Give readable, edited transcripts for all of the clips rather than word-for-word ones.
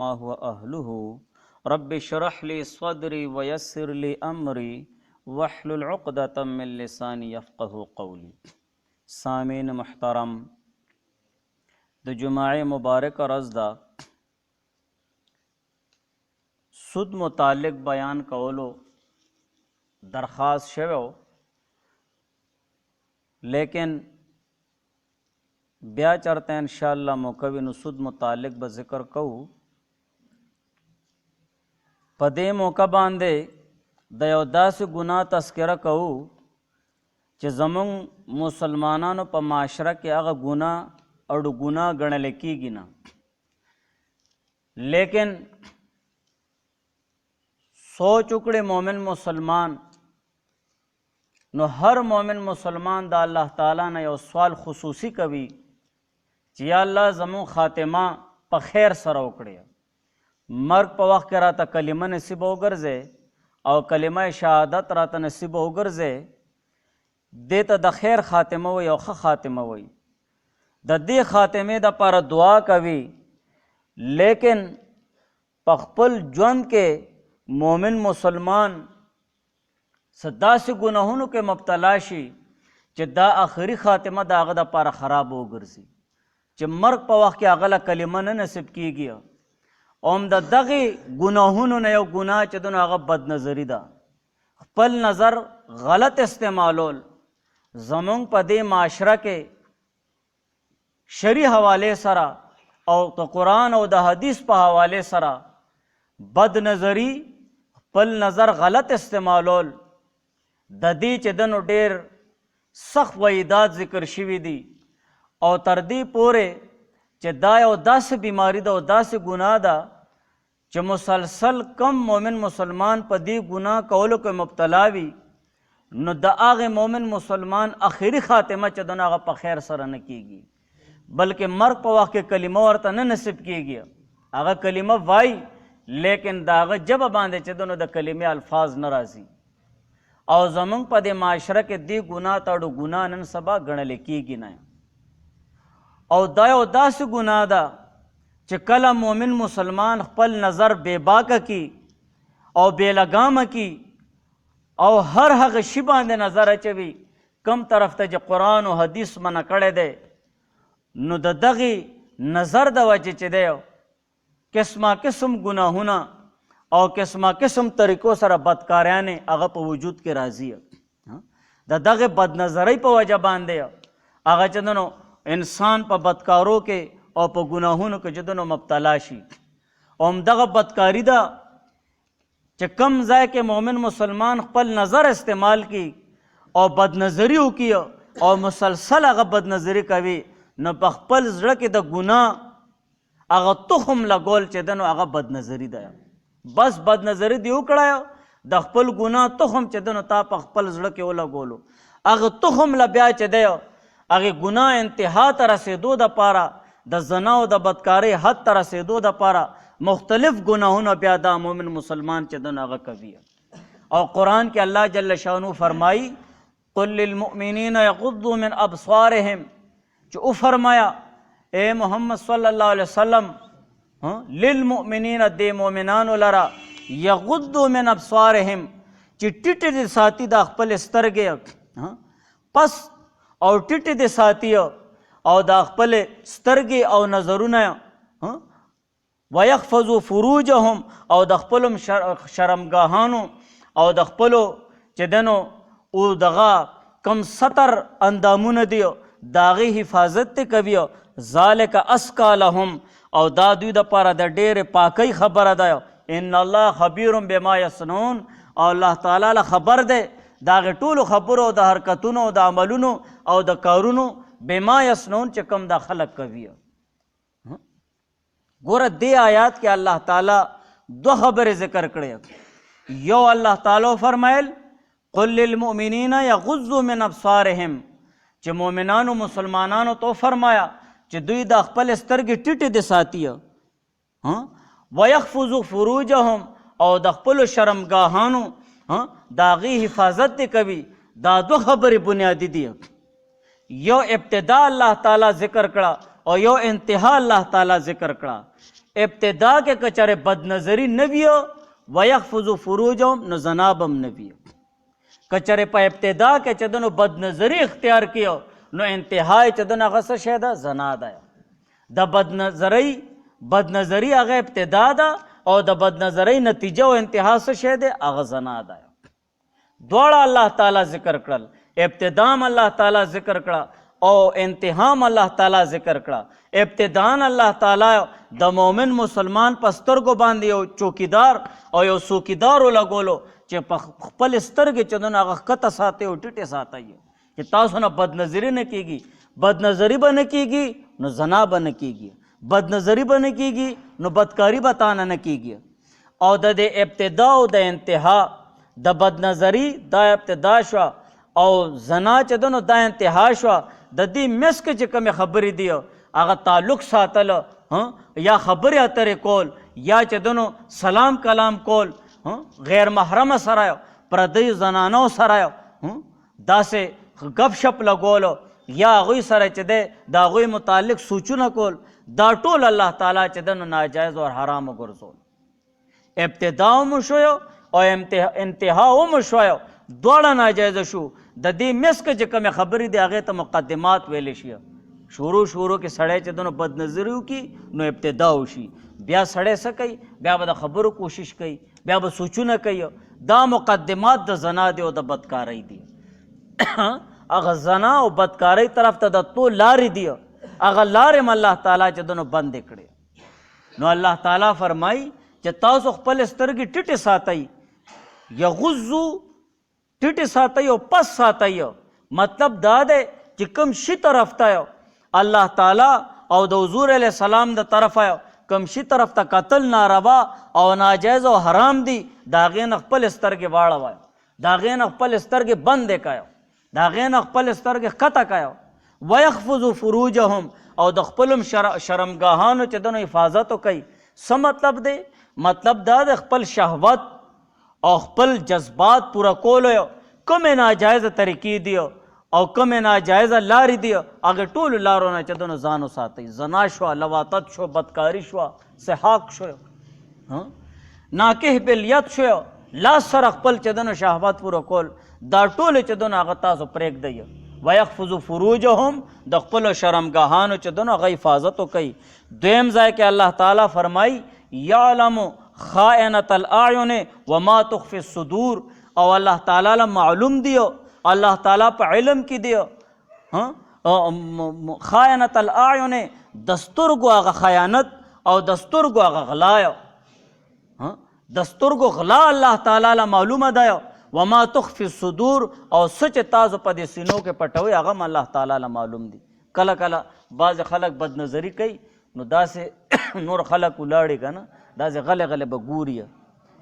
मा हुवा अहलुहु रब्बि श्रह ली सदरी वयस्सिर ली अमरी वहलुल उक़दतम मिन लिसानी यफ़क़हू क़ौली। सामीन मुहतरम, द जुमाए मुबारक रज़दा सुद मुतालिक बयान कौलो दरख्वास्त शवो, लेकिन ब्या चरते इंशाअल्लाह मुकविन सुद मुतालिक ब ज़िक्र कहू। पदे मौका बांधे दयोदा से गुनाह तस्करा कहू कि ज़मुंग मुसलमानानो प माशरा के अग गुनाह और गुनाह गणले की गिना, लेकिन सौ चुकड़े मोमिन मुसलमान नो हर मोमिन मुसलमान दा अल्लाह ताला ने यो सवाल खुसूसी कभी कि या अल्लाह ज़मू खातिमा प खैर सरा उकड़े, मर्ग प वक्त के राता कलिमा नसीब गर्जे और कलिमा शहादत राता नसीब गर्जे, देता द खैर खातिमा वही और खातिमा वही द दे खातिमे द पर दुआ कभी। लेकिन पखपल जन के मोमिन मुसलमान सदा से गुनाहों के मुब्तलाशी कि दा आखिरी खातिमा दा अगदा पारा खराब हो गर्जी कि मर्ग प वक्त के अगला कलिमा न नसीब की गया। ओम द दगी गुनाहों ने यो गुनाह चदन आगा बदनजरी दा पल नज़र गलत इस्तेमालोल ज़मुंग पदे माशरा के शरी हवाले सरा और तो कुरान और द हदीस प हवाले सरा बदनजरी पल नज़र गलत इस्तेमालोल ददी चदन डेर सख्त वईदात जिक्र शिवी दी और तरदी पूरे च दाय और दस बीमारी दा और दस गुनाह दा च मुसलसल कम मोमिन मुसलमान पदी गुनाह कौलो के मुब्तलावी न द आगे मोमिन मुसलमान आखिरी खातिमा चदन आगा प खैर सर न कीगी, बल्कि मर्ग प वक्त के कलिमा वर्ता न नसीब की गया। आगा कलिमा वाई लेकिन दाग जब बांधे चदन द कलिमे अल्फाज नाराजी और ज़मुंग पदे माशरा के दी गुनाह तड़ो गुनाह नन सबा गणले की गिना और दायो दास गुनाह दा च कला मोमिन मुसलमान पल नज़र बेबाक की और बेलगाम की और हर हक शिबा दे नज़र अचवी कम तरफ तज कुरान और हदीस मना कड़े दे नु दगी नज़र द वजह च दे किस्मा किस्म गुनाहुना और किस्मा किस्म तरीक़ों सरा बदकारियाने अग प वजूद के राजी दगे बदनज़री प वजह बांधे अग चदनो इंसान प बदकारों के और प गुनाहों के जदनो मुब्तलाशी ओम दग बदकारी दा च कम जाए के मोमिन मुसलमान पल नज़र इस्तेमाल की और बदनजरी की और मुसलसल अग बदनजरी कभी न पल जड़ के द गुनाह अग तुखम लगोल चदनो अग बदनजरी दया बस बदनजरी दियो कड़ायो दखपल गुनाह तुखम चदनो ता पखपल जड़ के ओला गोलो अग तुखम लब्या चदयो अगे गुनाह इंतहा तरह से दो द पारा द जना द बदकारे हद तरह से दो द पारा मुख्तलिफ गुनाहों न ब्यादा मोमिन मुसलमान चदन अग कभी और कुरान के अल्लाह जल्ल शानु फरमाई कुल लिल मुमिनीना यग़ुद्दू मिन अबसारिहिम जो फरमाया ए मोहम्मद सल्लल्लाहु अलैहि वसल्लम लिल मुमिनीना दे मोमिनान लरा यग़ुद्दू मिन अबसारिहिम चिट्टिट दे साथी दा खपल स्तरगे पस और टिट दे साथी और दा खपल स्तरगे और नजरुना वयखफज़ु फुरूजहुम और दखपलम शर्मगाहानो और दखपलो चदनो उ दगा कम सतर अंदामुन दियो दागी हिफाजत ते कवियो ज़ालिक अस्का लहुम और दादू द पारा द डेर पाकई खबर अदायो इन्नल्लाह खबीरुम बिमा यसनून और अल्लाह ताला ला खबर दे दागे टूल खबरो द हरकतुनो द अमलुनो और द कारुनो बिमा यसनून च कम द खलक कवियो। गोरा दे आयात के अल्लाह ताला दो खबर जिक्र करे यो अल्लाह ताला फरमायल कुल लिल मुमिनीना यग़ुज़्ज़ू मिन अबसारिहिम च मोमिनानो मुसलमानानो तो फरमाया च दुई द खपल स्तरगे टिट दे साथी वयखफज़ु फुरूजहुम और द खपल शर्मगाहानो दागी हिफाजत दे कभी दा दो खबर बुनियादी दी यो इब्तिदा अल्लाह ताला जिक्र करा और यो इंतहा अल्लाह ताला जिक्र करा। ابتدا کې کچره بد نظری نویو ويحفظ فروجهم نو زنابم نویو. کچره په ابتدا کې چې دنو بد نظری اختیار کیو نو انتهای چې دنو هغه څه شی ده زنا ده. د بد نظری هغه ابتدا ده او د بد نظری نتیجه او انتها څه شی ده هغه زنا ده. دواړه الله تعالی ذکر کړل، ابتدام الله تعالی ذکر کړه او انتهام الله تعالی ذکر کړه. ابتدان الله تعالی د مؤمن مسلمان په سترګو باندې یو چوکیدار او یو څوکیدار ولګولو چې په خپل سترګې چې دونه هغه ښکته ساتي او ټیټې ساتي چې تاسو نه بد نظري نه کیږي. بد نظري به نه کیږي نو زنا به نه کیږي، بد نظري به نه کیږي نو بدکاری به تانه نه کیږي. او د دې ابتدا او د انتها د بد نظري دا ابتدا شو او زنا چې دنو دا انتها شو. د دې مسک چې کومې خبرې دی هغه تعلق ساتل یا خبرې اترې کول یا چې دنو سلام کلام کول غیر محرم سره پردی زنانو سره داسې گپ شپ لګولو یا هغوی سره چې دی د هغوی متعلق سوچونه کول، دا ټول الله تعالی چې دنو ناجایز او حرام وګرځول. ابتدا هم شویو او انتها هم شویو، دواړه ناجایزه شو. د دې مسک چې کومې خبرې دي هغې ته مقدمات ویلی شي. شروع کې سړی چې دنو بد نظري وکړي نو ابتدا وشي، بیا سړی څه کوي، بیا به د خبرو کوشش کوي، بیا به سوچونه کوي. دا مقدمات د زنا دی او د بدکارۍ دی. هغه زنا او بدکارۍ طرف ته د تو لارې دي، هغه لارې م الله تعالی چې دنو بندې کړې. نو الله تعالی فرمایي چې تاسو خپل سترګې ټیټې ساتئ، یغضو ټیټې ساتئ او پس ساتئ. مطلب دا دی چې کوم شي طرف ته الله تعالی او د حضور علیه السلام د طرفه کوم شي طرف ته قتل ناروا او ناجایز او حرام دي د هغې نه خپل سترګې واړوئ، د هغې نه خپل سترګې بندې کړئ، د هغې نه خپل سترګې ښکته کړئ. ویحفظوا فروجهم او د خپلو شرمګاهانو چې دنو حفاظت وکوئ. څه مطلب دی؟ مطلب دا د خپل شهوت او خپل جذبات پوره کولو کومې ناجایزه طریقې دي او کومې ناجایزه لارې دي هغې ټولو لارو نه چې دنو ځان وساتئ. زنا شوه، لواطت شو، بدکاري شوه، سحاق شو، ناکح بالید شو، لاس سره خپل چې دنو شهوت پوره کول، دا ټولې چې دنو هغه تاسو پرېږدئ. ویحفظوا فروجهم د خپلو شرمګاهانو چې دنو هغه حفاظت وکوئ. دویم ځای کې الله تعالی فرمایي یعلم خائنة الاعین وما تخفي الصدور. او الله تعالی له معلوم دی، الله تعالی په علم کې دی خائنة الاعین د سترګو هغه خیانت او د سترګو هغه غلا، د سترګو غلا الله تعالی له معلومه ده. وما تخفي الصدور او څه چې تاسو په دې سینو کې پټوئ هغه هم الله تعالی له معلوم دي. کله کله بعضې خلک بد نظري کوي نو داسې نور خلک ولاړې که نه داسې غلې به ګوري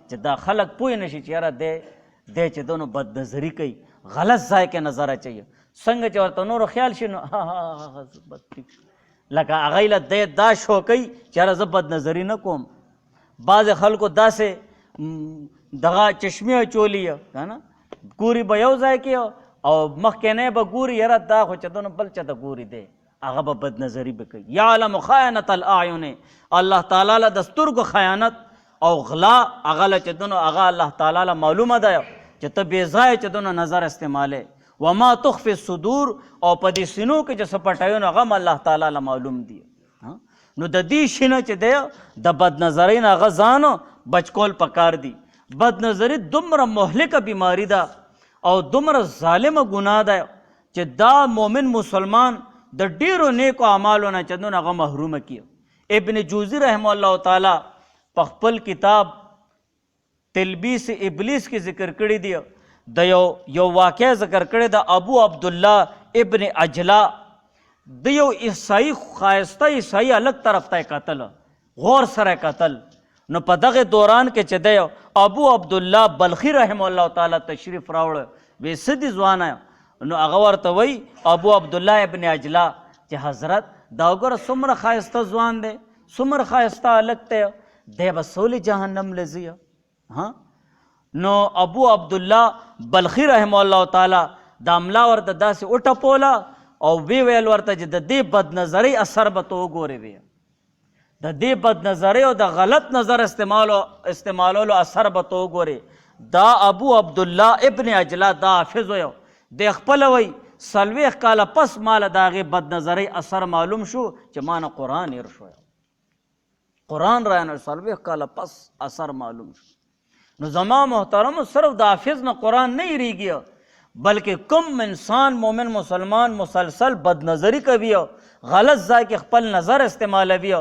چې دا خلک پوه نه شي چې یاره دی چې دونو بد نظري کوي، غلط ځای کې نظر اچوي. څنګه چې ورته نورو خیال شي نو لکه هغوی له دی دا شو کوي چې یاره زه بد نظري نه کوم. بعضې خلکو داسې دغه چشمې اچولي که نه ګوري به یو ځای کې او مخکینی به ګوري یاره دا خو چې دونو بل چاته ګوري دی هغه به بد نظري به کوي. یعلم خائنة الاعین الله تعالی له د سترګو خیانت او غلا هغه له چې دنو هغه الله تعالی له معلومه ده چې ته بې ځایه چې دنو نظر استعمالې. وما تخفي الصدور او په دې سینو کې چې څه پټوي نو هغه هم الله تعالی له معلوم دي. نو د دې شي نه چې دی د بد نظرۍ نه هغه ځان بچ کول پکار دي. بد نظري دومره مهلکه بیماري ده او دومره ظالمه ګناه ده چې دا مؤمن مسلمان د ډیرو نیکو اعمالو نه چې دونه هغه محرومه کړي. ابن جوزی رحمه الله تعالی په خپل کتاب تلبیس ابلیس کې ذکر کړی دی، د یو واقع ذکر کړی د ابو عبدالله ابن عجلا د یو عیسائی ښایسته عیسائی الګ طرف ته قتل، غور سره قتل. نو په دغه دوران کې چې دی ابو عبدالله بلخی رحمه الله تعالی تشریف راوړ، وی څه دي ځوانه؟ نو هغه ورته وی ابو عبدالله ابن عجلا چې حضرت دا وګوره څومره ښایسته ځوان دی، څومره ښایسته هلک دی، دی به سولې جهنم له ځي. نو ابو عبدالله بلخی رحمه الله تعالی دا ملا ورته داسې وټپوله او وی ویل ورته چې د دې بد نظرۍ اثر به ته وګورې وی د دې بد نظرۍ او د غلط نظر استعمالولو اثر به تو ګورې. دا ابو عبدالله ابن عجله دا حافظ ویو، د خپله وی 40 کاله پس ماله د هغې بد نظرۍ اثر معلوم شو چې ما نه قرآن هیر شو، قرآن رانه 40 کاله پس اثر معلوم شو. نو زما محترمو صرف د حافظ نه قرآن نه هیریږي، بلکې کوم انسان مومن مسلمان مسلسل بد نظری کوي، غلط ځای کې خپل نظر استعمالوي،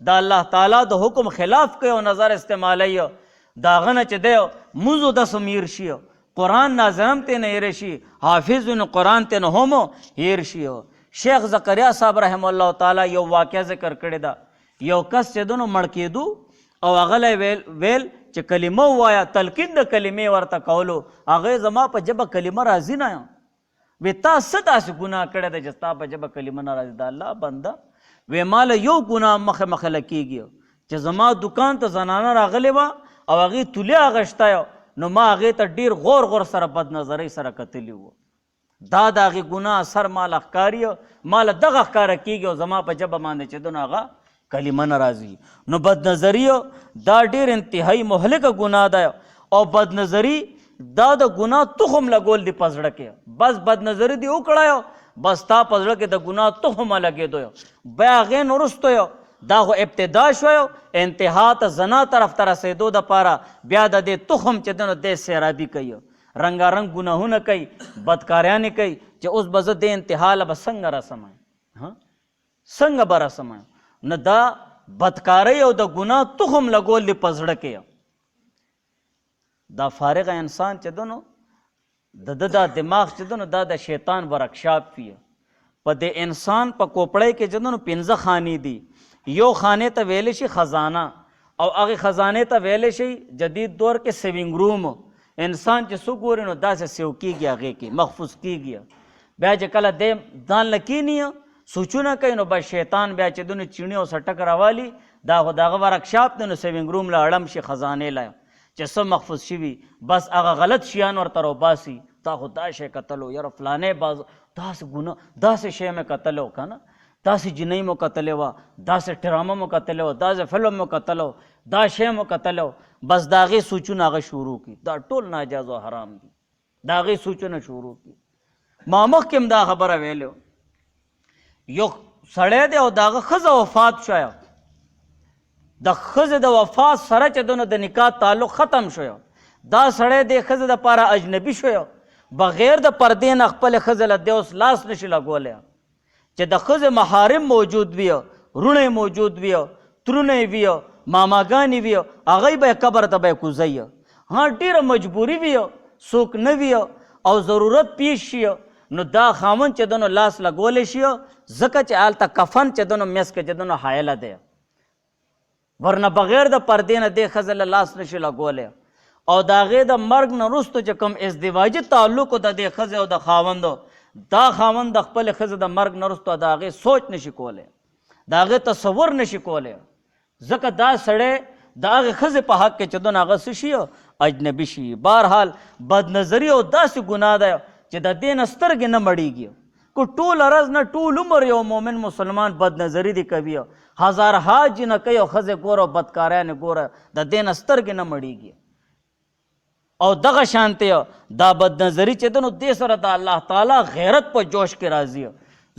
د الله تعالی د حکم خلاف کوي او نظر استعمالوي، د هغه نه چې دی مونځ داسې هیر شي، قرآن ناظم ته نه هیر شي، حافظ نو قرآن ته نه هم هیر شي. شیخ زکریا صاحب رحم الله تعالی یو واقعه ذکر کړې ده. یو کس چې دنو مړ کېدو او هغه ویل چې کلمه ووایه، تلقین د کلمې ورته کولو، هغې زما په ژبه کلمه راځي نه یم. وی تا څه داسې ګناه کړی دی چې ستا په ژبه کلمه نه راځي؟ د الله بنده وی ماله یو ګناه مخه لکېږي چې زما دکان ته زنانه راغلې وه او هغې تولې اغشتی، نو ما هغې ته ډېر غور سره بد نظرۍ سره کتلي وو. دا د هغې ګناه اثر ماله ښکاري، ماله دغه ښکاره کېږي او زما په ژبه باندې چې دنو هغه کلمه نه راځي. نو بد نظري دا ډېر انتهایی مهلکه ګناه ده، او بد نظري دا د ګناه تخم لګول دی په زړه کې. بس بد نظري دی وکړی، بس تا په زړه کې د ګناه تخمه لګېدو، بیا هغې نه وروستو دا خو ابتدا شوی، انتها ته زنا طرف ته رسېدو دپاره بیا د دې تخم چې دی نو دی سیرابي کوي، رنګارنګ ګناهونه کوي، بدکاریانې کوي چې اوس به زه دې انتها له به څنګه رسمایم، څنګه به رسمایم؟ نو دا بدکاری او د ګناه تخم لګول دی په زړه کې. دا فارغه انسان چې دی نو د ده دا دماغ چې دی نو دا د شیطان ورکشاپ وي. په دې انسان په کوپړی کې چې دی نو 5 خانې دي. یو خانې ته ویلی شي خزانه، او هغې خزانې ته ویلی شي جدید دور کې سیونګ روم. انسان چې څه ګوري نو داسې سیو کېږي، هغې کې محفوظ کېږي. بیا چې کله دی ځان له کینی سوچونه کوي نو بس شیطان بیا چې دونه چینی او سټک راوالي، دا خو د هغه ورکشاپ دی نو سیونګ روم له اړم شي خزانې له چې څه محفوظ شوي، بس هغه غلط شیان ورته راوباسي. تا خو دا شی کتلو، یاره فلانې باز داسې ګناه داسې شی مې کتلی و که نه، داسې جنۍ مو کتلی وه، داسې ډرامه مو کتلی وه، داسې فلم مو کتلی و، دا شی مو کتلی و. بس د هغې سوچونه هغه شروع کړي، دا ټول ناجاز او حرام دي، د هغې سوچونه شروع کړي. ما مخکې هم دا خبره ویلې وه، یو سړی دی او د هغه ښځه وفات شوی، د ښځې د وفات سره چې دی نو د نکاح تعلق ختم شوی، دا سړی د ښځې دپاره اجنبي شوی، بغیر د پردې نه خپلې ښځې له دی اوس لاس نشي لګولی. چې د ښځې محارم موجود وي، رونه موجود وي، ترونه یې وي، ماماګانې وي، هغوی به یې قبر ته به یې کوزوي. ډېره مجبوري وي، څوک نه وي او ضرورت پیش شي، نو دا خاوند چې دی نو لاس لګولی شي، ځکه چې هلته کفن چې دی نو میس کې چې دی نو حایله دی، ورنه بغیر د پردې نه دې ښځې له لاس نشي لګولی. او د هغې د مرګ نه وروستو چې کوم ازدواجي تعلق د دې ښځې او د خاوندو، دا خاوند د خپلې ښځې د مرګ نه وروستو د هغې سوچ نشي کولی، د هغې تصور نشي کولی، ځکه دا سړی د هغې ښځې په حق کې چې دونه هغه څه شي اجنبي شي. بهرحال بدنظري او داسې ګناه ده چې د دې نه سترګې نه مړېږي. که ټوله ورځ نه ټول عمر یو مومن مسلمان بدنظري دې کوي، هزارها جنکۍ او ښځې ګوره او بدکاریانې ګوره، د دې نه سترګې نه مړېږي. او دغه شانتې دا بدنظري چې ده نو دې سره د الله تعالی غیرت په جوش کې راځي.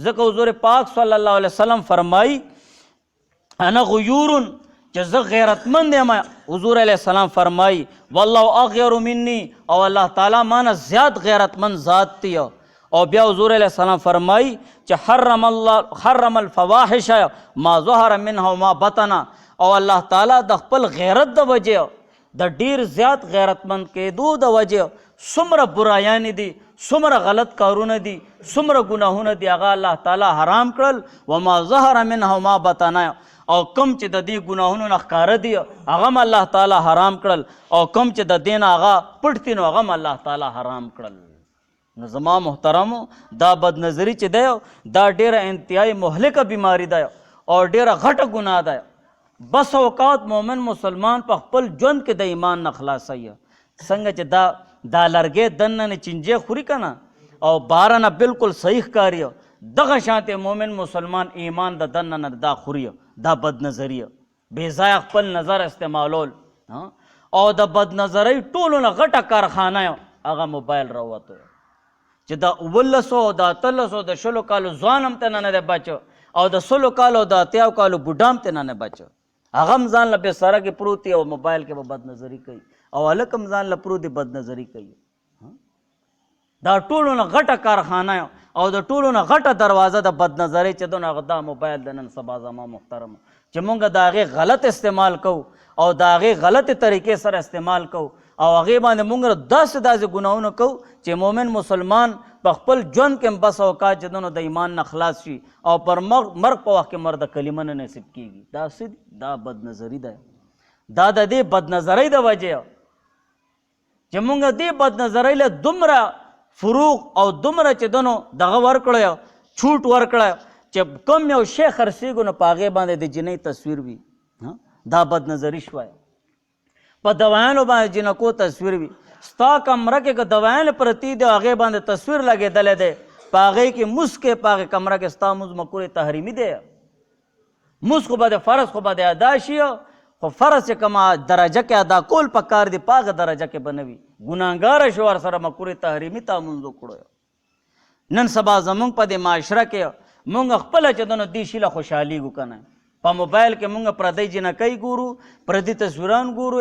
ځکه حضور پاک صلی الله علیه وسلم فرمایي انا غیورن، چې زه غیرتمند یم. حضور علیه السلام فرمایي والله اغیر مني، او الله تعالی مانه زیات غیرتمند ذات دی. او بیا حضور علیه السلام فرمایي چې حرم الفواحش ما ظهر منها وما بطن، او الله تعالی د خپل غیرت د وجې د ډیر زیات غیرتمند کېدو د وجې څومره برایانې دي، څومره غلط کارونه دي، څومره ګناهونه دي، هغه الله تعالی حرام کړل. وما ظهر منها وما بطن، او کم چې د دې ګناهونو نه ښکاره دي هغه هم الله تعالی حرام کړل، او کم چې د دې نه هغه پټ دي نو هغه هم الله تعالی حرام کړل. نو زما محترمو دا بدنظري چې دی دا ډیره انتهایی مهلکه بیماري ده او ډیره غټه ګناه ده. بس اوقات مومن مسلمان په خپل ژوند کې د ایمان نه خلاصوي. څنګه چې دا لرګی دننه نه چینجې خوري که نه او باره نه بالکل صحیح ښکاري، دغه شانتې مومن مسلمان ایمان د دننه نه دا خوري، دا بدنظریه. بې ځایه خپل نظر استعمالول. او د بد نظرۍ ټولو نه غټه کارخانه هغه موبایل راووتی چې د 1900 د 1800 د 20 کالو ځوان هم تنه نه دی بچ او د 16 کالو د 80 کالو بوډا هم تنه نه بچ. هغه هم ځان له بستره کې پروت او موبایل کې به بد نظري کوي او هلک هم ځان له پروت بد نظري کوي. دا ټولو نه غټه کارخانه او د ټولو نه غټه دروازه د بد نظرۍ چې دونه هغه دا موبایل د نن سبا زما محترم چې مونږ د هغې غلط استعمال کوو او د هغې غلطې طریقې سره استعمال کوو او هغې باندې مونږ داسې ګناهونه کوو چې مومن مسلمان په خپل ژوند کې هم بس اوقات چې دنو د ایمان نه خلاص شي او پر مرګ په وخت کې مرد کلمه نه نصیب کېږي. دا څه دي؟ دا بد نظري ده. دا د دې بد نظرۍ د وجې چې مونږ دې بد نظرۍ له دومره فروغ او دومره چې دنو دغه ورکړی چھوټ ورکړی چې کوم یو شی خرڅېږو نو په هغې باندې د جنۍ تصویر وي. دا بد نظري شوی. په دوایانو باندې جنکو تصویر وي. ستا کمره کې که دوایان پرتې دي هغې باندې تصویر لګېدلی دی په هغې کې مونځ کې په هغې کمره کې ستا مونځ مکرې تحریمي دی. مونځ خو به د فرض خو به د ادا شي خو فرض چې کومه درجه کې ادا کول په کار دي په هغه درجه کې به نه وي. ګناهګاره شو ورسره مکرې تحریمي تا مونځ وکړو. نن سبا زمونږ په دې معاشره کې مونږ خپله چې دنو دې شي له خوشحالېږو که نه. په موبایل کې مونږ پردی جنکۍ ګورو پردي تصویران ګورو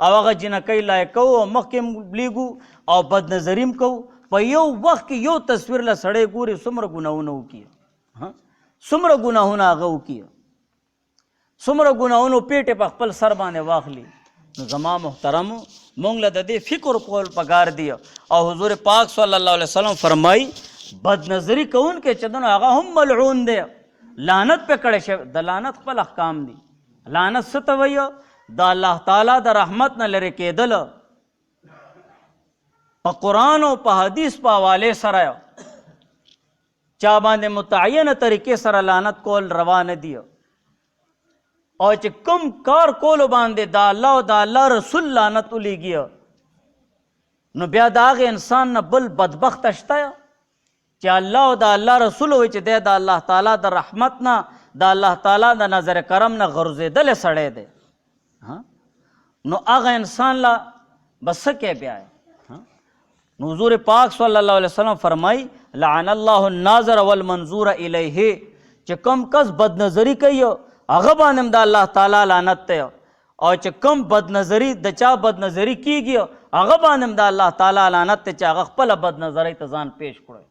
او هغه جنکۍ لایک کوو او مخکې هم لیږو او بد نظري هم کوو. په یو وخت کې یو تصویر له سړی ګوري څومره ګناهونه وکړي څومره ګناهونه هغه وکړي څومره ګناهونو پیټې په خپل سر باندې واخلي. نو زما محترمو مونږ له د دې فکر کول پکار دی او حضور پاک صلی الله علیه وسلم فرمایي بد نظري کوونکی چې دنو هغه هم ملعون دی لعنت پې کړی شوی. د لعنت خپل احکام دي. لعنت څه ته وایي؟ د الله تعالی د رحمت نه لرې کېدل په قرآن او په حدیث په حوالې سره چا باندې متعینه طریقې سره لعنت کول روا نه دي او چې کوم کار کولو باندې د الله او د الله رسول لعنت ولیږي نو بیا د هغې انسان نه بل بدبخته شته چې الله او د الله رسول وایي چې دی د الله تعالی د رحمت نه د الله تعالی د نظر کرم نه غورځېدلی سړی دی. نو هغه انسان لا به څه کوي بیا؟ نو حضور پاک صلی الله علیه وسلم فرمایي لعن الله الناظر والمنظور الیه چې کوم کس بد نظري کوي هغه باندې هم د الله تعالی لعنت دی او چې کوم بد نظري د چا بد نظري کېږي هغه باندې هم د الله تعالی لعنت دی چې هغه خپله بد نظرۍ ته ځان پیش کړی.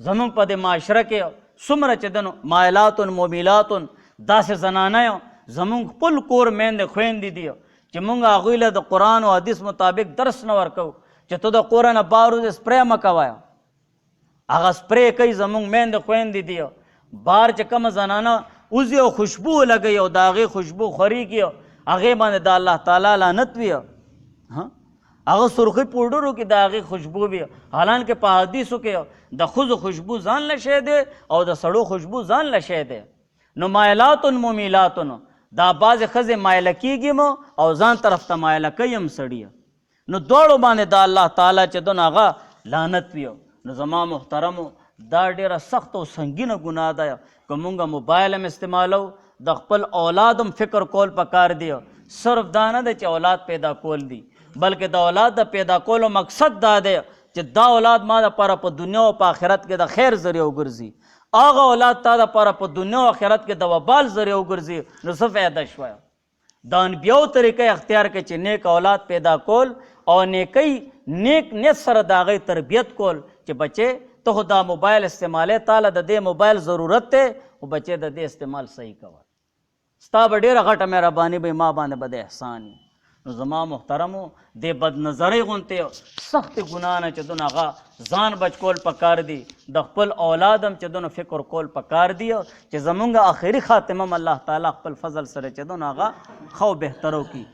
زمونږ په دې معاشره کې څومره چې دنو مایلاتن مومیلاتن داسې زنانه زمونږ خپل کور میندې خویندې دي چې مونږ هغوی له د قرآن او حدیث مطابق درس نه ورکوو چې ته د کوره نه بهر وځې سپری مه کوه. هغه سپری کوي زمونږ میندې خویندې دي بهر چې کومه زنانه وځي او خوشبو ولګوي او د هغې خوشبو خورېږي هغې باندې د الله تعالی لعنت وي. هغه سرخی پوډرو کې د هغې خوشبو وي حالانکه په حدیثو کې د ښځو خوشبو ځان له شی دی او د سړو خوشبو ځان له شی دی. نو مایلاتن مومیلاتن دا بعضې ښځې مایله کېږي او ځان طرف ته مایله کوي هم سړي نو دواړو باندې د الله تعالی چې دونه هغه لعنت وي. نو زما محترمو دا ډیره سخت او سنګینه ګناه ده که مونږ موبایل هم استعمالو د خپل اولاد هم فکر کول پکار دی. صرف دا نه دی چې اولاد پیدا کول دي بلکې د اولاد د پیدا کولو مقصد دا دی چې دا اولاد ما دپاره په دنیا او په آخرت کې د خیر ذریعه وګرځي. هغه اولاد تا دپاره په دنیا او آخرت کې د وبال ذریعه وګرځي نو څه فایده شوه؟ د انبیاو طریقه اختیار کړي چې نیک اولاد پیدا کول او نیک نیت سره د هغې تربیت کول چې بچې ته خو دا موبایل استعمالې تاله د دې موبایل ضرورت دی خو بچې د دې استعمال صحیح کوه ستا به ډېره غټه مهرباني به ما باندې به د احسان وي. نو زما محترمو دې بد نظرۍ غوندې سختې ګناه نه چې دونه هغه ځان بچ کول پکار دي د خپل اولاد هم چې دونه فکر کول پکار دي چې زمونږ آخري خاتمه هم الله تعالی خپل فضل سره چې دونه هغه ښه او بهتره وکړي.